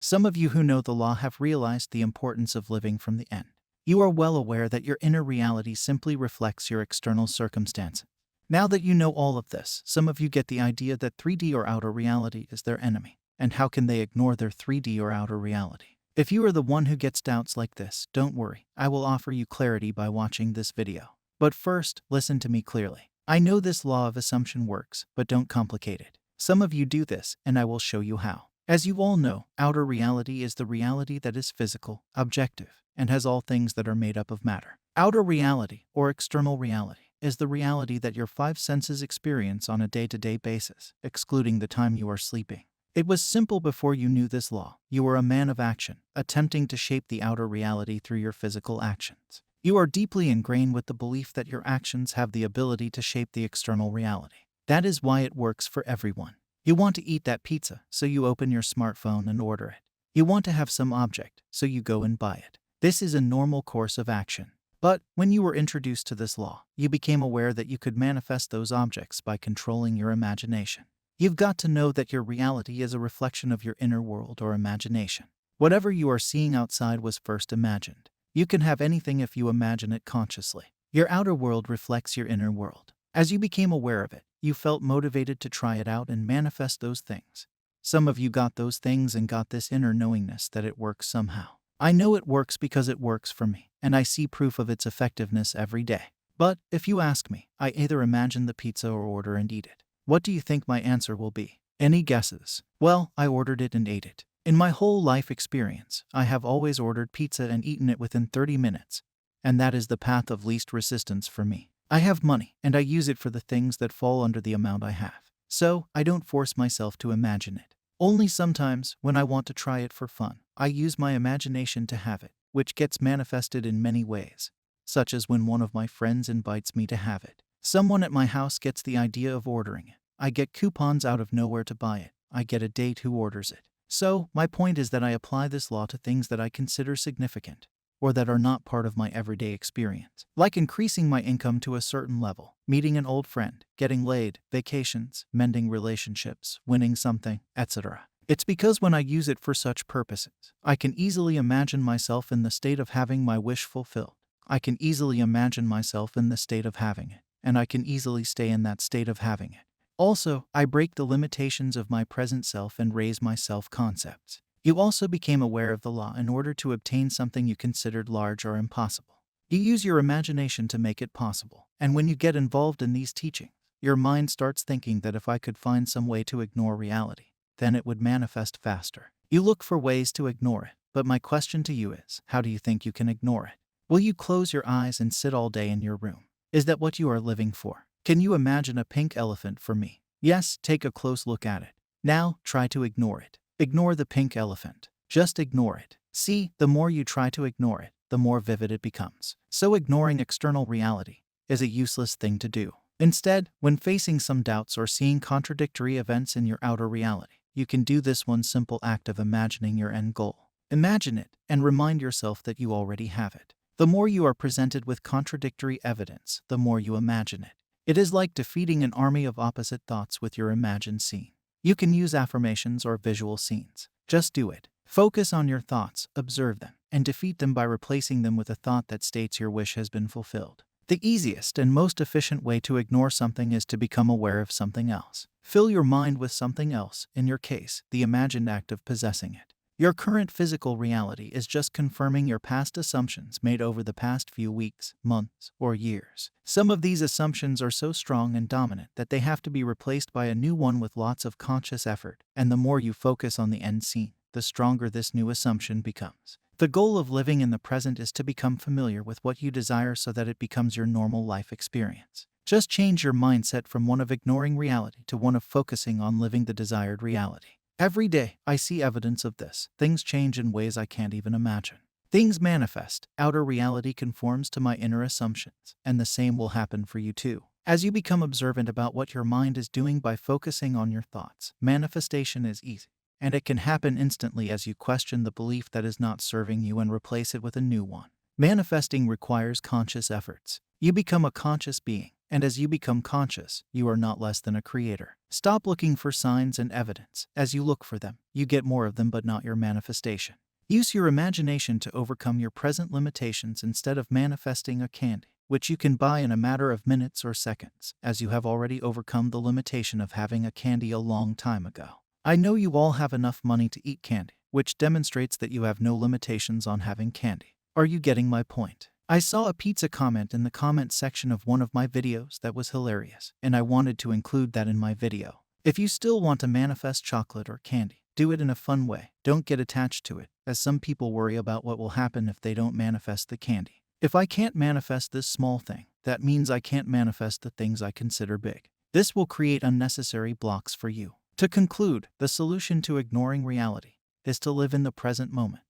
Some of you who know the law have realized the importance of living from the end. You are well aware that your inner reality simply reflects your external circumstances. Now that you know all of this, some of you get the idea that 3D or outer reality is their enemy. And how can they ignore their 3D or outer reality? If you are the one who gets doubts like this, don't worry, I will offer you clarity by watching this video. But first, listen to me clearly. I know this law of assumption works, but don't complicate it. Some of you do this, and I will show you how. As you all know, outer reality is the reality that is physical, objective, and has all things that are made up of matter. Outer reality, or external reality, is the reality that your five senses experience on a day-to-day basis, excluding the time you are sleeping. It was simple before you knew this law. You were a man of action, attempting to shape the outer reality through your physical actions. You are deeply ingrained with the belief that your actions have the ability to shape the external reality. That is why it works for everyone. You want to eat that pizza, so you open your smartphone and order it. You want to have some object, so you go and buy it. This is a normal course of action. But when you were introduced to this law, you became aware that you could manifest those objects by controlling your imagination. You've got to know that your reality is a reflection of your inner world or imagination. Whatever you are seeing outside was first imagined. You can have anything if you imagine it consciously. Your outer world reflects your inner world. As you became aware of it, you felt motivated to try it out and manifest those things. Some of you got those things and got this inner knowingness that it works somehow. I know it works because it works for me, and I see proof of its effectiveness every day. But if you ask me, I either imagine the pizza or order and eat it. What do you think my answer will be? Any guesses? Well, I ordered it and ate it. In my whole life experience, I have always ordered pizza and eaten it within 30 minutes. And that is the path of least resistance for me. I have money, and I use it for the things that fall under the amount I have. So, I don't force myself to imagine it. Only sometimes, when I want to try it for fun, I use my imagination to have it, which gets manifested in many ways, such as when one of my friends invites me to have it. Someone at my house gets the idea of ordering it. I get coupons out of nowhere to buy it. I get a date who orders it. So, my point is that I apply this law to things that I consider significant, or that are not part of my everyday experience, like increasing my income to a certain level, meeting an old friend, getting laid, vacations, mending relationships, winning something, etc. It's because when I use it for such purposes, I can easily imagine myself in the state of having my wish fulfilled. I can easily imagine myself in the state of having it, and I can easily stay in that state of having it. Also, I break the limitations of my present self and raise my self-concepts. You also became aware of the law in order to obtain something you considered large or impossible. You use your imagination to make it possible, and when you get involved in these teachings, your mind starts thinking that if I could find some way to ignore reality, then it would manifest faster. You look for ways to ignore it, but my question to you is, how do you think you can ignore it? Will you close your eyes and sit all day in your room? Is that what you are living for? Can you imagine a pink elephant for me? Yes, take a close look at it. Now, try to ignore it. Ignore the pink elephant. Just ignore it. See, the more you try to ignore it, the more vivid it becomes. So ignoring external reality is a useless thing to do. Instead, when facing some doubts or seeing contradictory events in your outer reality, you can do this one simple act of imagining your end goal. Imagine it, and remind yourself that you already have it. The more you are presented with contradictory evidence, the more you imagine it. It is like defeating an army of opposite thoughts with your imagined scene. You can use affirmations or visual scenes. Just do it. Focus on your thoughts, observe them, and defeat them by replacing them with a thought that states your wish has been fulfilled. The easiest and most efficient way to ignore something is to become aware of something else. Fill your mind with something else, in your case, the imagined act of possessing it. Your current physical reality is just confirming your past assumptions made over the past few weeks, months, or years. Some of these assumptions are so strong and dominant that they have to be replaced by a new one with lots of conscious effort, and the more you focus on the end scene, the stronger this new assumption becomes. The goal of living in the present is to become familiar with what you desire so that it becomes your normal life experience. Just change your mindset from one of ignoring reality to one of focusing on living the desired reality. Every day, I see evidence of this. Things change in ways I can't even imagine. Things manifest. Outer reality conforms to my inner assumptions, and the same will happen for you too. As you become observant about what your mind is doing by focusing on your thoughts, manifestation is easy, and it can happen instantly as you question the belief that is not serving you and replace it with a new one. Manifesting requires conscious efforts. You become a conscious being, And as you become conscious, you are not less than a creator. Stop looking for signs and evidence. As you look for them, you get more of them, but not your manifestation. Use your imagination to overcome your present limitations instead of manifesting a candy, which you can buy in a matter of minutes or seconds, as you have already overcome the limitation of having a candy a long time ago. I know you all have enough money to eat candy, which demonstrates that you have no limitations on having candy. Are you getting my point? I saw a pizza comment in the comment section of one of my videos that was hilarious, and I wanted to include that in my video. If you still want to manifest chocolate or candy, do it in a fun way. Don't get attached to it, as some people worry about what will happen if they don't manifest the candy. If I can't manifest this small thing, that means I can't manifest the things I consider big. This will create unnecessary blocks for you. To conclude, the solution to ignoring reality is to live in the present moment.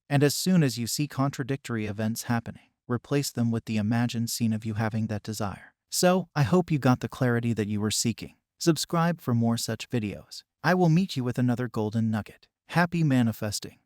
And as soon as you see contradictory events happening, replace them with the imagined scene of you having that desire. So, I hope you got the clarity that you were seeking. Subscribe for more such videos. I will meet you with another golden nugget. Happy manifesting.